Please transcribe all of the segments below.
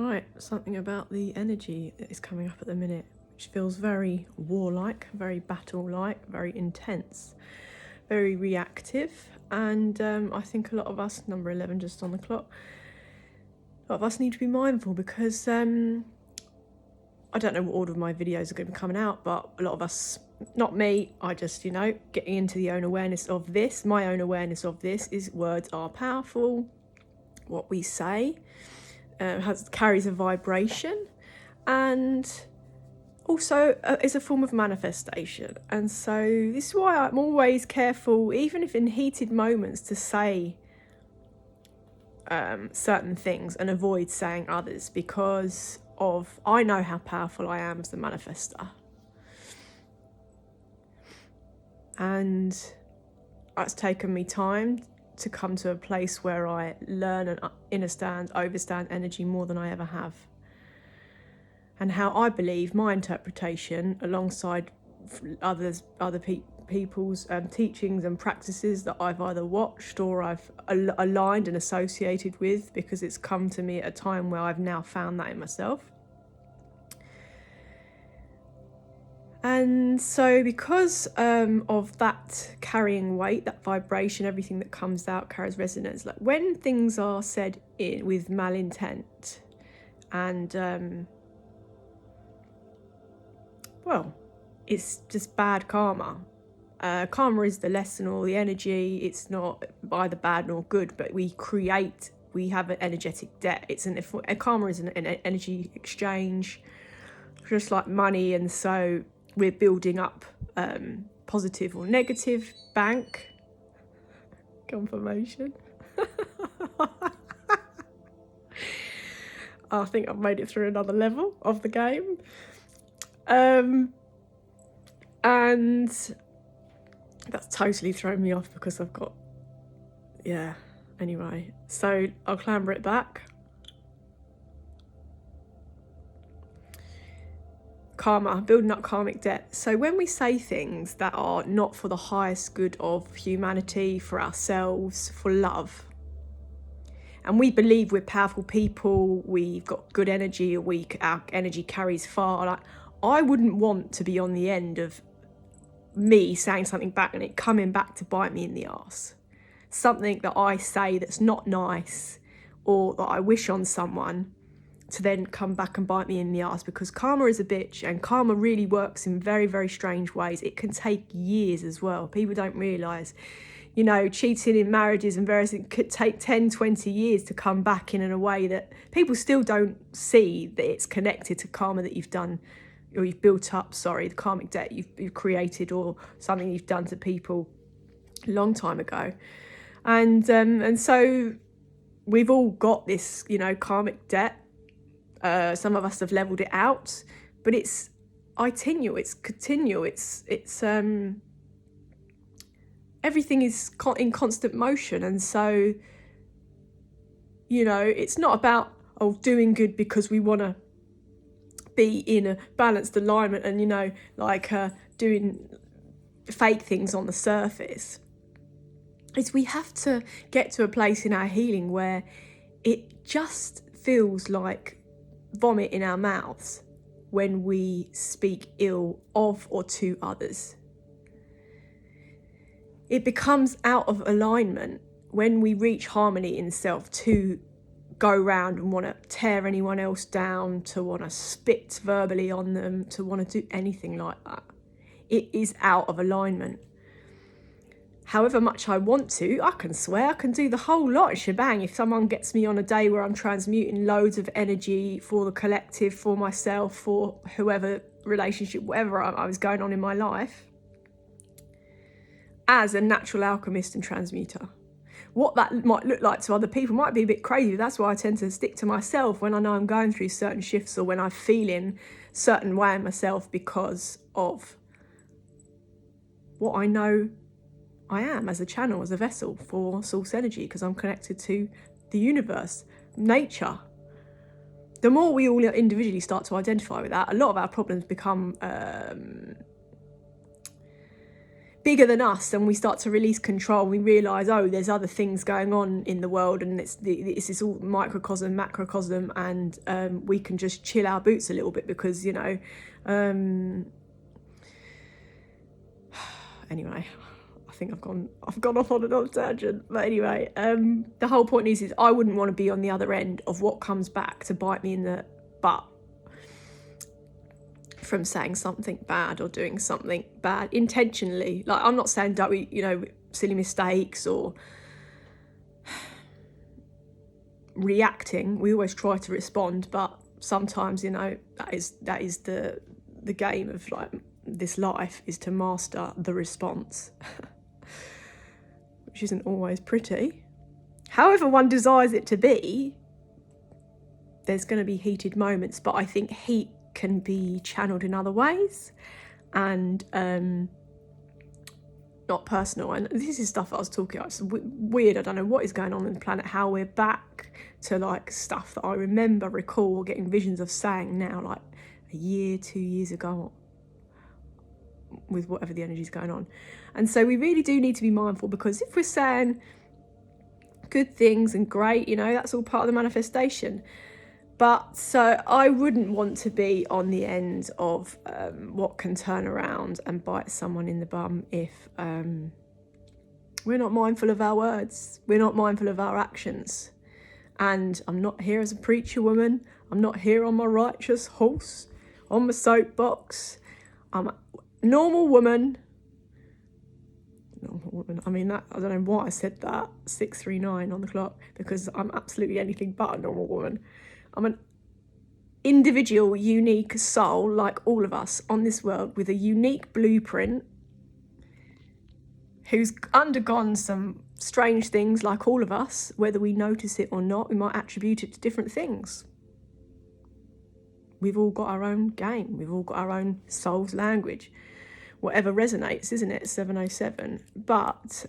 Right, something about the energy that is coming up at the minute, which feels very warlike, very battle-like, very intense, very reactive. And I think a lot of us, number 11 just on the clock, a lot of us need to be mindful because I don't know what order of my videos are going to be coming out, but a lot of us, not me, I just, getting into the own awareness of this. My own awareness of this is words are powerful. What we say carries a vibration, and also is a form of manifestation. And so this is why I'm always careful, even if in heated moments, to say certain things and avoid saying others, because I know how powerful I am as the manifester. And it's taken me time to come to a place where I learn and overstand energy more than I ever have. And how I believe my interpretation, alongside other people's teachings and practices that I've either watched or I've aligned and associated with, because it's come to me at a time where I've now found that in myself. And so because of that carrying weight, that vibration, everything that comes out carries resonance. Like when things are said with malintent and, well, it's just bad karma. Karma is the lesson or the energy. It's not either bad nor good, but we have an energetic debt. Karma is an energy exchange, just like money. And so we're building up positive or negative bank. Confirmation. I think I've made it through another level of the game. And that's totally thrown me off because I've got, anyway. So I'll clamber it back. Karma, building up karmic debt. So when we say things that are not for the highest good of humanity, for ourselves, for love, and we believe we're powerful people, we've got good energy, our energy carries far, like, I wouldn't want to be on the end of me saying something back and it coming back to bite me in the arse. Something that I say that's not nice or that I wish on someone to then come back and bite me in the arse, because karma is a bitch, and karma really works in very, very strange ways. It can take years as well. People don't realise, cheating in marriages and various things could take 10, 20 years to come back in a way that people still don't see that it's connected to karma that you've done, or you've built up, the karmic debt you've created, or something you've done to people a long time ago. And so we've all got this, karmic debt. Some of us have leveled it out, but it's continual. It's everything is in constant motion. And so, it's not about doing good because we want to be in a balanced alignment and, doing fake things on the surface. It's we have to get to a place in our healing where it just feels like vomit in our mouths when we speak ill of or to others. It becomes out of alignment when we reach harmony in self to go round and want to tear anyone else down, to want to spit verbally on them, to want to do anything like that. It is out of alignment. However much I want to, I can swear, I can do the whole lot of shebang. If someone gets me on a day where I'm transmuting loads of energy for the collective, for myself, for whoever, relationship, whatever I was going on in my life, as a natural alchemist and transmuter. What that might look like to other people might be a bit crazy. That's why I tend to stick to myself when I know I'm going through certain shifts, or when I'm feeling a certain way in myself, because of what I know I am as a channel, as a vessel for source energy, because I'm connected to the universe, nature. The more we all individually start to identify with that, a lot of our problems become bigger than us, and we start to release control, we realise, oh, there's other things going on in the world, and this is all microcosm, macrocosm, and we can just chill our boots a little bit because, you know, anyway, I think I've gone off on another tangent. But anyway, the whole point is I wouldn't want to be on the other end of what comes back to bite me in the butt from saying something bad or doing something bad intentionally. Like, I'm not saying don't we, you know, silly mistakes or reacting. We always try to respond, but sometimes, you know, that is the game of like this life, is to master the response, which isn't always pretty. However one desires it to be, there's going to be heated moments, but I think heat can be channeled in other ways, and not personal. And this is stuff that I was talking about. It's weird. I don't know what is going on the planet, how we're back to like stuff that I recall getting visions of saying now, like a year, 2 years ago, with whatever the energy is going on. And so we really do need to be mindful, because if we're saying good things and great, you know, that's all part of the manifestation. But so I wouldn't want to be on the end of what can turn around and bite someone in the bum if we're not mindful of our words, we're not mindful of our actions. And I'm not here as a preacher woman, I'm not here on my righteous horse, on my soapbox. I'm a normal woman. I mean, that, I don't know why I said that, 639 on the clock, because I'm absolutely anything but a normal woman. I'm an individual, unique soul, like all of us on this world, with a unique blueprint, who's undergone some strange things like all of us. Whether we notice it or not, we might attribute it to different things. We've all got our own game. We've all got our own soul's language. Whatever resonates, isn't it? 707. But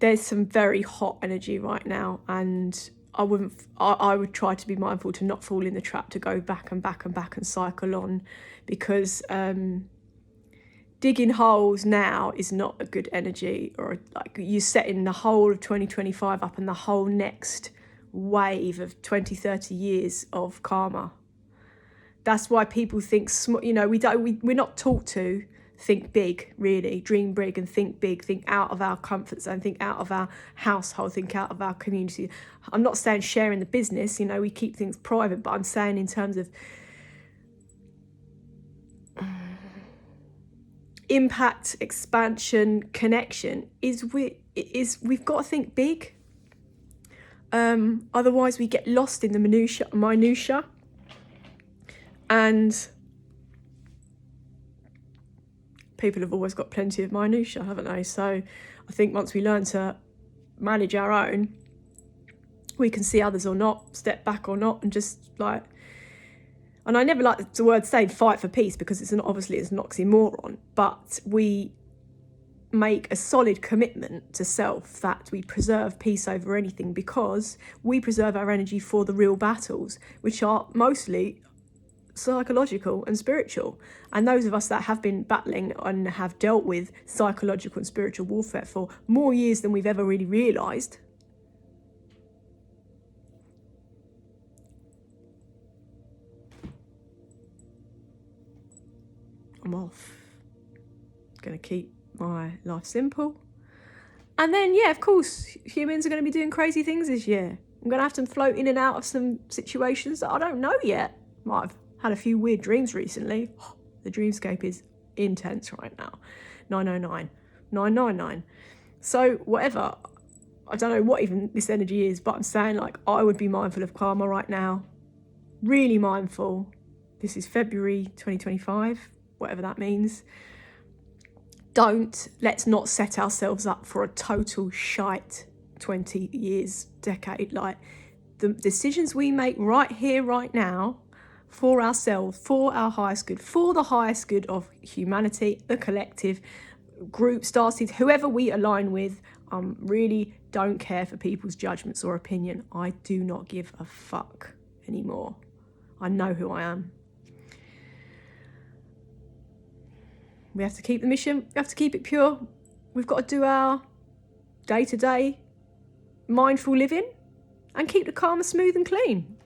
there's some very hot energy right now, and I would try to be mindful to not fall in the trap to go back and back and back and cycle on, because digging holes now is not a good energy, or like you're setting the whole of 2025 up and the whole next wave of 20-30 years of karma. That's why people think small, you know, we're not taught to think big, really, dream big and think big, think out of our comfort zone, think out of our household, think out of our community. I'm not saying sharing the business, you know, we keep things private, but I'm saying in terms of impact, expansion, connection, we've got to think big. Otherwise we get lost in the minutia. And people have always got plenty of minutia, haven't they? So I think once we learn to manage our own, we can see others or not, step back or not, and just like, and I never like the word saying fight for peace, because it's an oxymoron, but we make a solid commitment to self that we preserve peace over anything, because we preserve our energy for the real battles, which are mostly psychological and spiritual. And those of us that have been battling and have dealt with psychological and spiritual warfare for more years than we've ever really realised, I'm off. Gonna keep my life simple. And then, yeah, of course, humans are going to be doing crazy things this year. I'm going to have to float in and out of some situations that I don't know yet. Might have had a few weird dreams recently. The dreamscape is intense right now. 909, 999. So whatever, I don't know what even this energy is, but I'm saying, like, I would be mindful of karma right now. Really mindful. This is February 2025, whatever that means. Let's not set ourselves up for a total shite 20 years, decade. Like, the decisions we make right here, right now, for ourselves, for our highest good, for the highest good of humanity, the collective, group, starseeds, whoever we align with, really don't care for people's judgments or opinion. I do not give a fuck anymore. I know who I am. We have to keep the mission, we have to keep it pure. We've got to do our day-to-day mindful living and keep the karma smooth and clean.